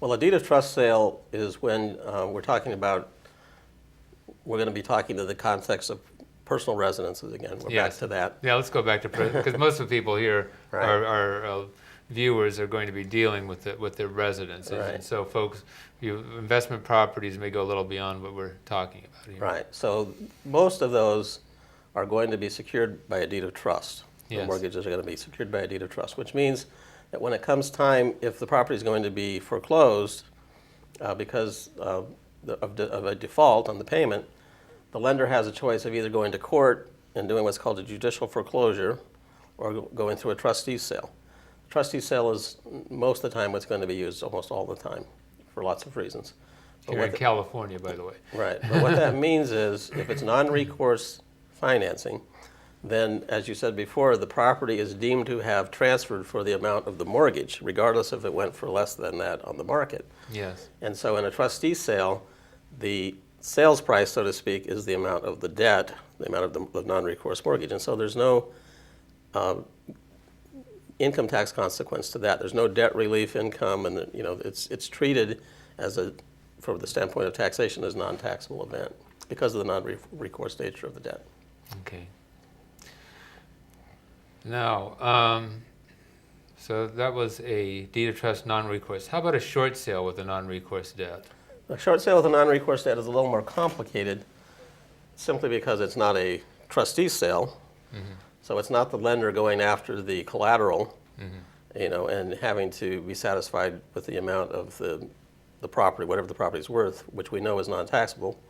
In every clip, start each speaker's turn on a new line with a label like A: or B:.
A: Well, a deed of trust sale is when we're going to be talking to the context of personal residences again. We're back to that.
B: Yeah, let's go back to because most of the people here,
A: Right.
B: our viewers, are going to be dealing with their residences,
A: Right.
B: and so folks, investment properties may go a little beyond what we're talking about here.
A: Right. So most of those are going to be secured by a deed of trust.
B: Yes.
A: The mortgages are going to be secured by a deed of trust, which means that when it comes time, if the property is going to be foreclosed because of a default on the payment, the lender has a choice of either going to court and doing what's called a judicial foreclosure or going through a trustee sale. Trustee sale is most of the time what's going to be used almost all the time for lots of reasons. But
B: Here in California, by the way.
A: Right. But what that means is if it's non-recourse financing, then, as you said before, the property is deemed to have transferred for the amount of the mortgage, regardless if it went for less than that on the market.
B: Yes.
A: And so in a trustee sale, the sales price, so to speak, is the amount of the debt, the amount of the non-recourse mortgage. And so there's no income tax consequence to that. There's no debt relief income, and it's treated as from the standpoint of taxation, as non-taxable event because of the non-recourse nature of the debt.
B: Okay. Now, so that was a deed of trust non-recourse. How about a short sale with a non-recourse debt?
A: A short sale with a non-recourse debt is a little more complicated simply because it's not a trustee sale. Mm-hmm. So it's not the lender going after the collateral, mm-hmm. And having to be satisfied with the amount of the property, whatever the property is worth, which we know is non-taxable.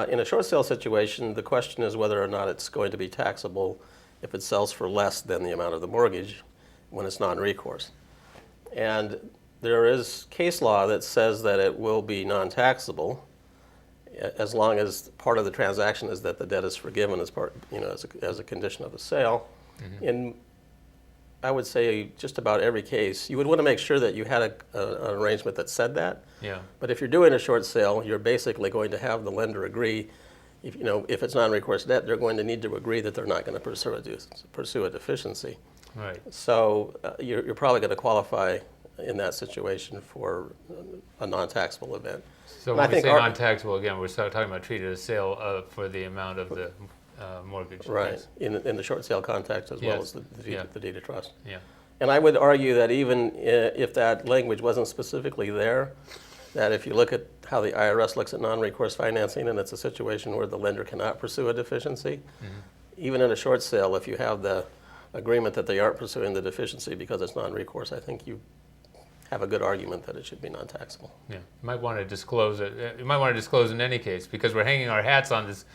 A: In a short sale situation, the question is whether or not it's going to be taxable if it sells for less than the amount of the mortgage when it's non-recourse. And there is case law that says that it will be non-taxable as long as part of the transaction is that the debt is forgiven as part, as a condition of the sale. Mm-hmm. In, I would say, just about every case, you would want to make sure that you had an arrangement that said that. Yeah. But if you're doing a short sale, you're basically going to have the lender agree. If it's non-recourse debt, they're going to need to agree that they're not going to pursue a deficiency. Right. So you're probably going to qualify in that situation for a non-taxable event.
B: So when we say non-taxable, again, we're talking about treated as sale for the amount of the mortgage.
A: Right,
B: yes.
A: in the short sale context as well
B: yes.
A: as the deed of trust.
B: Yeah.
A: And I would argue that even if that language wasn't specifically there, that if you look at how the IRS looks at non-recourse financing and it's a situation where the lender cannot pursue a deficiency, mm-hmm. even in a short sale, if you have the agreement that they aren't pursuing the deficiency because it's non-recourse, I think you have a good argument that it should be non-taxable.
B: Yeah, you might want to disclose it. You might want to disclose in any case because we're hanging our hats on this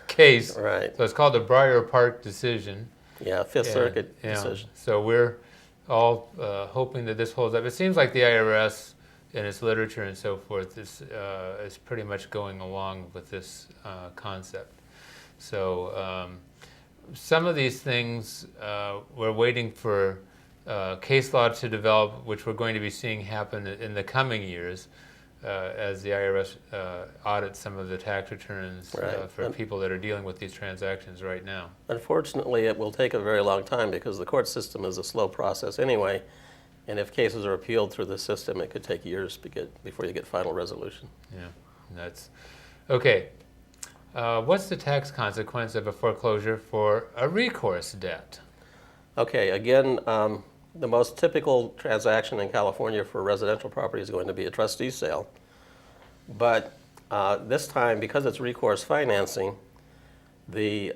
B: case.
A: Right.
B: So it's called the Breyer Park decision.
A: Yeah, Fifth Circuit decision.
B: So we're all hoping that this holds up. It seems like the IRS in its literature and so forth is pretty much going along with this concept. So some of these things we're waiting for case law to develop, which we're going to be seeing happen in the coming years as the IRS audits some of the tax returns for people that are dealing with these transactions right now.
A: Unfortunately, it will take a very long time because the court system is a slow process anyway, and if cases are appealed through the system, it could take years before you get final resolution.
B: Yeah, that's okay. What's the tax consequence of a foreclosure for a recourse debt?
A: Okay, again, the most typical transaction in California for residential property is going to be a trustee sale. But this time, because it's recourse financing, the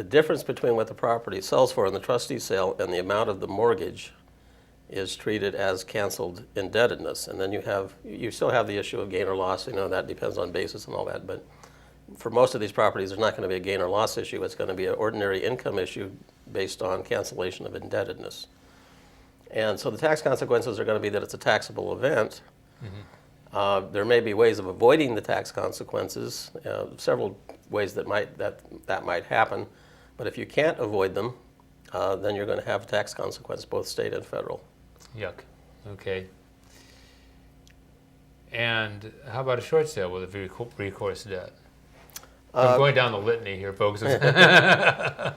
A: difference between what the property sells for in the trustee sale and the amount of the mortgage is treated as canceled indebtedness. And then you still have the issue of gain or loss. That depends on basis and all that. But for most of these properties, there's not going to be a gain or loss issue. It's going to be an ordinary income issue based on cancellation of indebtedness. And so the tax consequences are going to be that it's a taxable event. Mm-hmm. There may be ways of avoiding the tax consequences, several ways that might happen. But if you can't avoid them, then you're going to have tax consequences, both state and federal.
B: Yuck. Okay. And how about a short sale with a recourse debt? I'm going down the litany here, folks.
A: Yeah,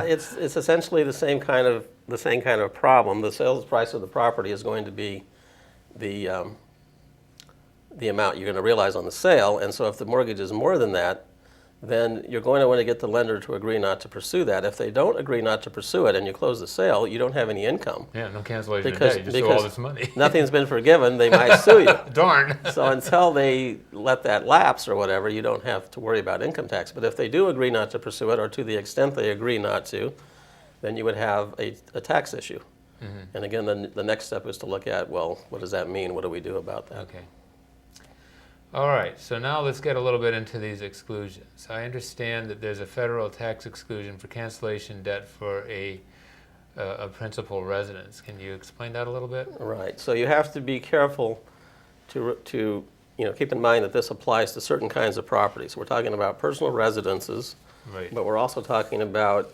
A: it's essentially the same kind of the same kind of problem. The sales price of the property is going to be the amount you're going to realize on the sale. And so if the mortgage is more than that, then you're going to want to get the lender to agree not to pursue that. If they don't agree not to pursue it and you close the sale, you don't have any income.
B: Yeah, no cancellation of debt. You just owe all this money.
A: Nothing's been forgiven, they might sue you.
B: Darn.
A: So until they let that lapse or whatever, you don't have to worry about income tax. But if they do agree not to pursue it, or to the extent they agree not to, then you would have a tax issue.
B: Mm-hmm.
A: And again, the next step is to look at, well, what does that mean? What do we do about that?
B: Okay. All right, so now let's get a little bit into these exclusions. I understand that there's a federal tax exclusion for cancellation debt for a principal residence. Can you explain that a little bit?
A: Right. So you have to be careful to keep in mind that this applies to certain kinds of properties. We're talking about personal residences,
B: Right.
A: but we're also talking about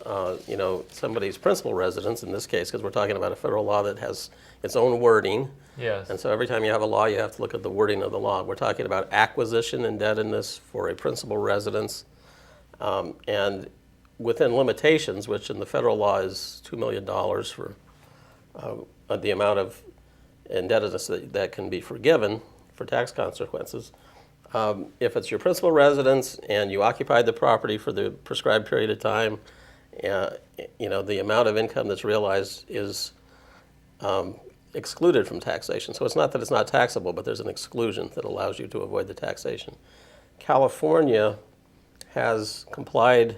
A: somebody's principal residence in this case, because we're talking about a federal law that has its own wording.
B: Yes.
A: And so every time you have a law, you have to look at the wording of the law. We're talking about acquisition indebtedness for a principal residence, and within limitations, which in the federal law is $2 million for the amount of indebtedness that can be forgiven for tax consequences. If it's your principal residence and you occupied the property for the prescribed period of time, the amount of income that's realized is excluded from taxation. So it's not that it's not taxable, but there's an exclusion that allows you to avoid the taxation. California has complied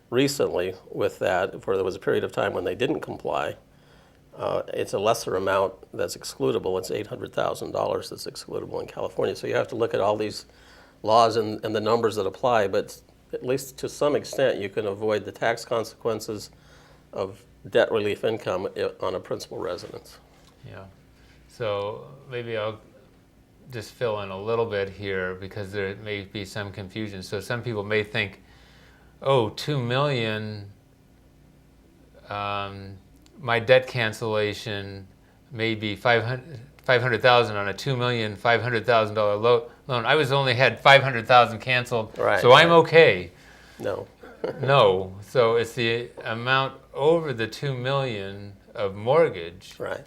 A: recently with that, where there was a period of time when they didn't comply. It's a lesser amount that's excludable. It's $800,000 that's excludable in California. So you have to look at all these laws and the numbers that apply, but at least to some extent you can avoid the tax consequences of debt relief income on a principal residence.
B: Yeah. So maybe I'll just fill in a little bit here because there may be some confusion. So some people may think, oh, $2 million, my debt cancellation may be $500,000 on a $2,500,000 loan. I only had $500,000 canceled,
A: Right,
B: so I'm okay.
A: No.
B: No. So it's the amount over the $2 million of mortgage
A: Right.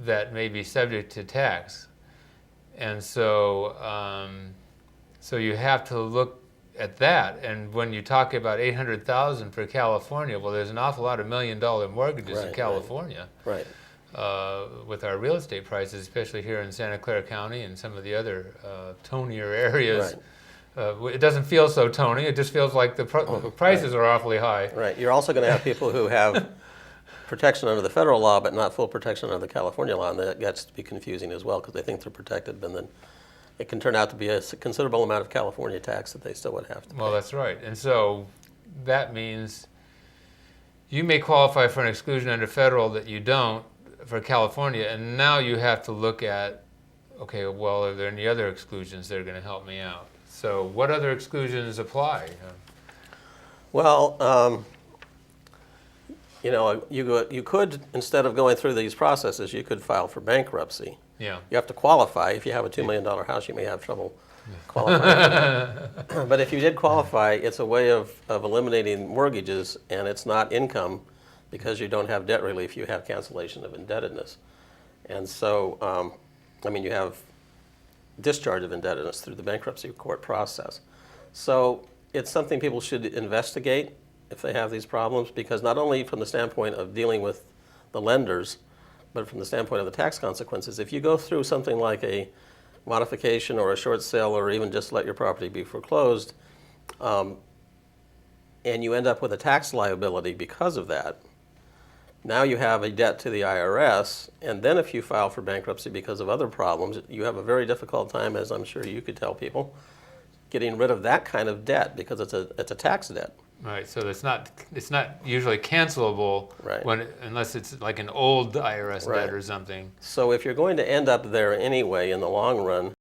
B: that may be subject to tax. And so so you have to look at that. And when you talk about $800,000 for California, well, there's an awful lot of $1 million mortgages in
A: Right,
B: California.
A: Right.
B: With our real estate prices, especially here in Santa Clara County and some of the other tonier areas. It doesn't feel so tony, it just feels like the prices are awfully high.
A: Right. You're also going to have people who have protection under the federal law, but not full protection under the California law, and that gets to be confusing as well because they think they're protected, and then it can turn out to be a considerable amount of California tax that they still would have to pay.
B: Well, that's right. And so that means you may qualify for an exclusion under federal that you don't for California, and now you have to look at, okay, well, are there any other exclusions that are going to help me out? So what other exclusions apply?
A: Well, you could, instead of going through these processes, you could file for bankruptcy.
B: Yeah.
A: You have to qualify. If you have a $2 million house, you may have trouble qualifying. But if you did qualify, it's a way of eliminating mortgages, and it's not income because you don't have debt relief. You have cancellation of indebtedness. And so, you have discharge of indebtedness through the bankruptcy court process. So it's something people should investigate if they have these problems, because not only from the standpoint of dealing with the lenders, but from the standpoint of the tax consequences. If you go through something like a modification or a short sale, or even just let your property be foreclosed, and you end up with a tax liability because of that, now you have a debt to the IRS, and then if you file for bankruptcy because of other problems, you have a very difficult time, as I'm sure you could tell people, getting rid of that kind of debt because it's a tax debt.
B: Right, so it's not usually cancelable unless it's like an old IRS debt or something.
A: So if you're going to end up there anyway in the long run,